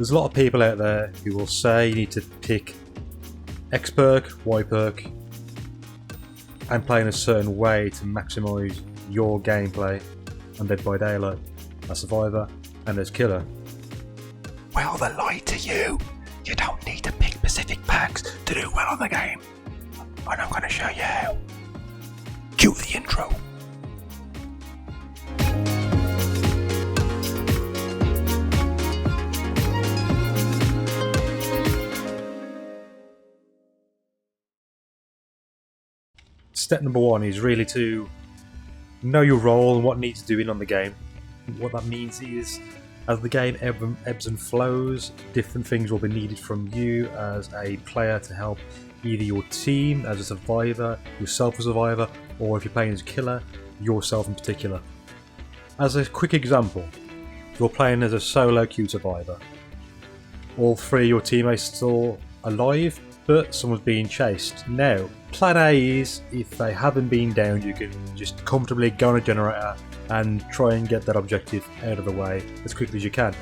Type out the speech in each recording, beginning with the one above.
There's a lot of people out there who will say you need to pick X perk, Y perk, and play in a certain way to maximise your gameplay on Dead by Daylight, as Survivor and as Killer. Well, they lied to you. You don't need to pick specific perks to do well on the game. And I'm going to show you how. Cue the intro. Step number one is really to know your role and what needs doing on the game. What that means is, as the game ebbs and flows, different things will be needed from you as a player to help either your team as a survivor, yourself as a survivor, or if you're playing as a killer, yourself in particular. As a quick example, you're playing as a solo queue survivor. All three of your teammates are still alive, but someone's being chased. Now, plan A is, if they haven't been downed, you can just comfortably go on a generator and try and get that objective out of the way as quickly as you can.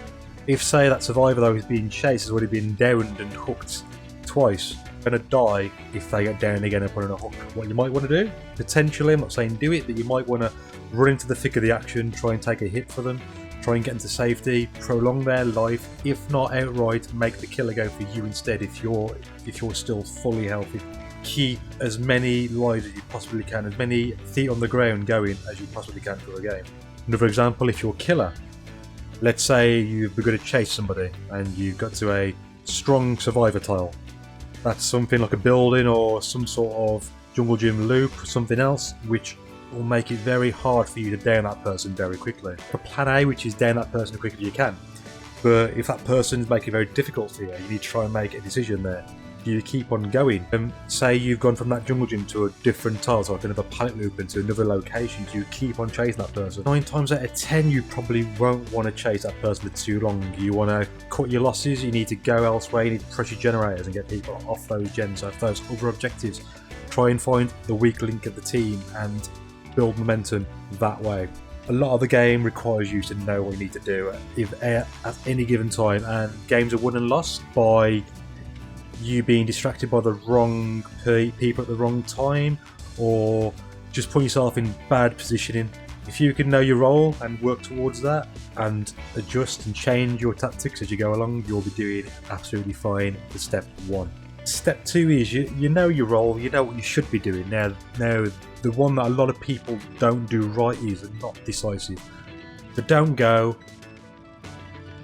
If, say, that survivor though who's being chased has already been downed and hooked twice, they're going to die if they get down again and put on a hook. What you might want to do, potentially, I'm not saying do it, but you might want to run into the thick of the action, try and take a hit for them, try and get into safety, prolong their life, if not outright, make the killer go for you instead if you're still fully healthy. Keep as many lives as you possibly can, as many feet on the ground going as you possibly can for the game. Another example, if you're a killer, let's say you've begun to chase somebody and you've got to a strong survivor tile. That's something like a building or some sort of jungle gym loop or something else, which will make it very hard for you to down that person very quickly. For plan A, which is down that person as quickly as you can. But if that person's making it very difficult for you, you need to try and make a decision there. Do you keep on going? Say you've gone from that jungle gym to a different tile, so like another pallet loop into another location, do you keep on chasing that person? 9 times out of 10 you probably won't want to chase that person for too long. You want to cut your losses, you need to go elsewhere, you need to pressure generators and get people off those gens, off those other objectives. Try and find the weak link of the team and build momentum that way. A lot of the game requires you to know what you need to do at any given time, and games are won and lost by you being distracted by the wrong people at the wrong time, or just putting yourself in bad positioning. If you can know your role and work towards that and adjust and change your tactics as you go along, you'll be doing absolutely fine for step one. Step two is you know your role, you know what you should be doing. Now the one that a lot of people don't do right is they're not decisive. They don't go,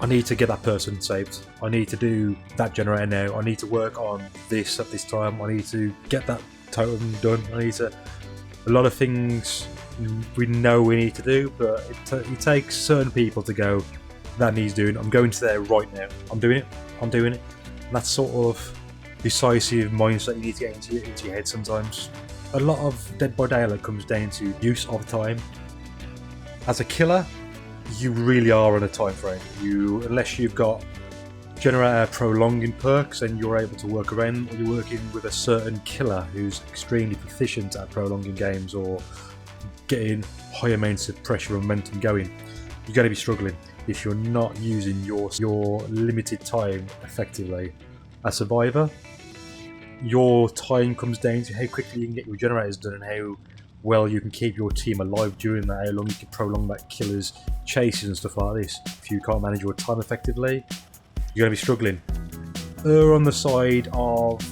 I need to get that person saved, I need to do that generator now, I need to work on this at this time, I need to get that totem done, a lot of things we know we need to do, but it takes certain people to go, that needs doing, I'm going to there right now, I'm doing it. And that sort of decisive mindset you need to get into your head sometimes. A lot of Dead by Daylight comes down to use of time. As a killer, you really are on a time frame. Unless you've got generator prolonging perks and you're able to work around, or you're working with a certain killer who's extremely proficient at prolonging games or getting high amounts of pressure and momentum going, you're going to be struggling if you're not using your limited time effectively. As Survivor, your time comes down to how quickly you can get your generators done and how well you can keep your team alive during that, how long you can prolong that killer's chases and stuff like this. If you can't manage your time effectively, you're going to be struggling. Err on the side of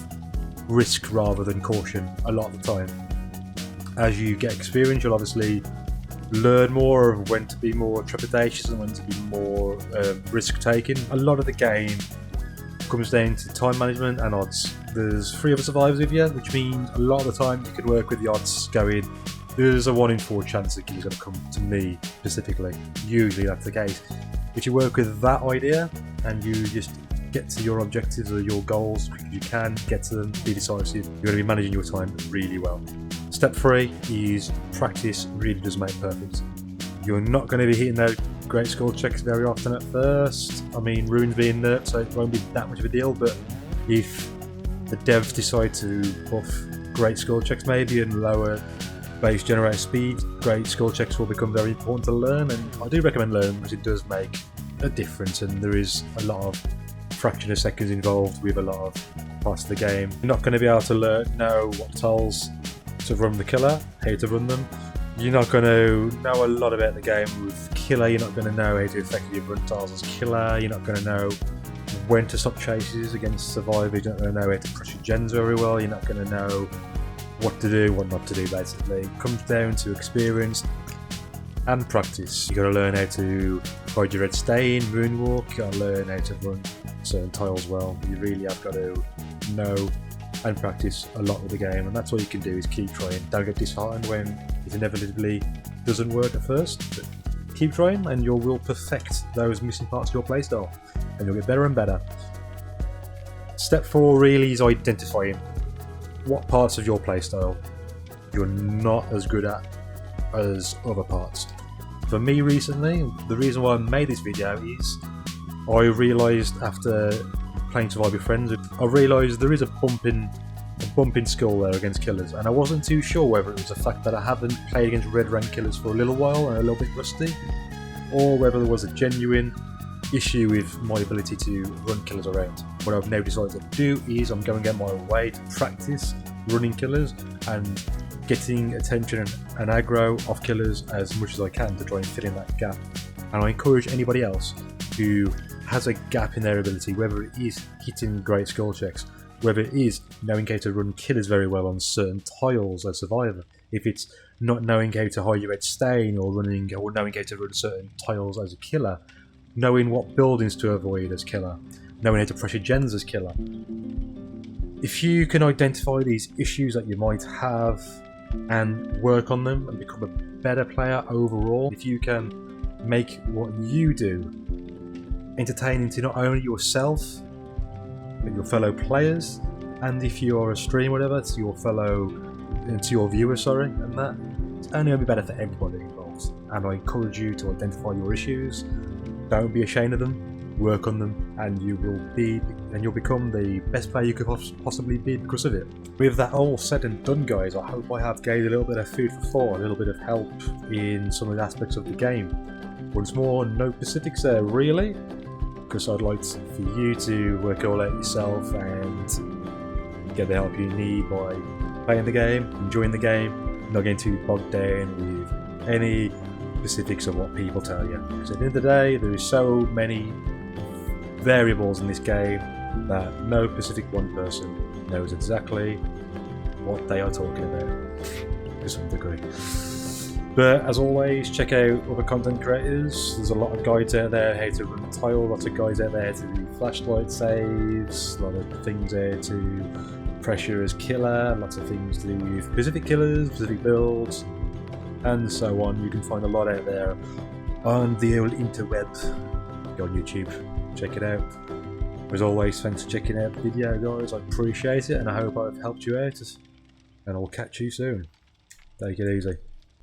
risk rather than caution a lot of the time. As you get experience, you'll obviously learn more of when to be more trepidatious and when to be more risk-taking. A lot of the game comes down to time management and odds. There's 3 other survivors with you, which means a lot of the time you can work with the odds going, there's a 1 in 4 chance that he's going to come to me specifically. Usually that's the case. If you work with that idea and you just get to your objectives or your goals as quick as you can, get to them, be decisive, you're going to be managing your time really well. Step 3 is practice really does make perfect. You're not going to be hitting those great skill checks very often at first. I mean, Rune's being nerfed, so it won't be that much of a deal, but if the devs decide to buff great skill checks maybe and lower base generator speed, great skill checks will become very important to learn, and I do recommend learning because it does make a difference, and there is a lot of fraction of seconds involved with a lot of parts of the game. You're not going to be able to know what tiles to run the killer, how to run them. You're not going to know a lot about the game with killer. You're not going to know how to effectively run tiles as killer. You're not going to know when to stop chases against survivor. You're not going to know how to pressure gens very well. You're not going to know what to do, what not to do. Basically, it comes down to experience and practice. You got to learn how to hide your red stain, moonwalk. You got to learn how to run certain tiles well. You really have got to know and practice a lot with the game, and that's all you can do is keep trying. Don't get disheartened when it inevitably doesn't work at first, but keep trying and you will perfect those missing parts of your playstyle, and you'll get better and better. Step 4 really is identifying what parts of your playstyle you're not as good at as other parts. For me recently, the reason why I made this video is I realised after playing Survive with Friends, I realised there is a bump in skill there against killers, and I wasn't too sure whether it was the fact that I haven't played against red rank killers for a little while and a little bit rusty, or whether there was a genuine issue with my ability to run killers around. What I've now decided to do is I'm going to get my way to practice running killers and getting attention and aggro off killers as much as I can to try and fill in that gap. And I encourage anybody else who has a gap in their ability, whether it is hitting great skill checks, whether it is knowing how to run killers very well on certain tiles as Survivor, if it's not knowing how to hide your red stain or knowing how to run certain tiles as a killer, knowing what buildings to avoid as killer, knowing how to pressure gens as killer. If you can identify these issues that you might have and work on them and become a better player overall, if you can make what you do entertaining to not only yourself but your fellow players, and if you're a streamer, whatever, to your viewers, and that, it's only going to be better for everybody involved. And I encourage you to identify your issues. Don't be ashamed of them. Work on them, and you'll become the best player you could possibly be because of it. With that all said and done, guys, I hope I have gave a little bit of food for thought, a little bit of help in some of the aspects of the game. Once more, no specifics there really, because I'd like for you to work all out yourself and get the help you need by playing the game, enjoying the game, not getting too bogged down with any specifics of what people tell you. Because at the end of the day, there is so many variables in this game that no specific one person knows exactly what they are talking about to some degree. But as always, check out other content creators. There's a lot of guides out there how to run tile, lots of guides out there to do flashlight saves, a lot of things there to pressure as killer, lots of things to do with specific killers, specific builds, and so on. You can find a lot out there on the old interweb. Go on YouTube, check it out. As always, thanks for checking out the video, guys. I appreciate it, and I hope I've helped you out. And I'll catch you soon. Take it easy.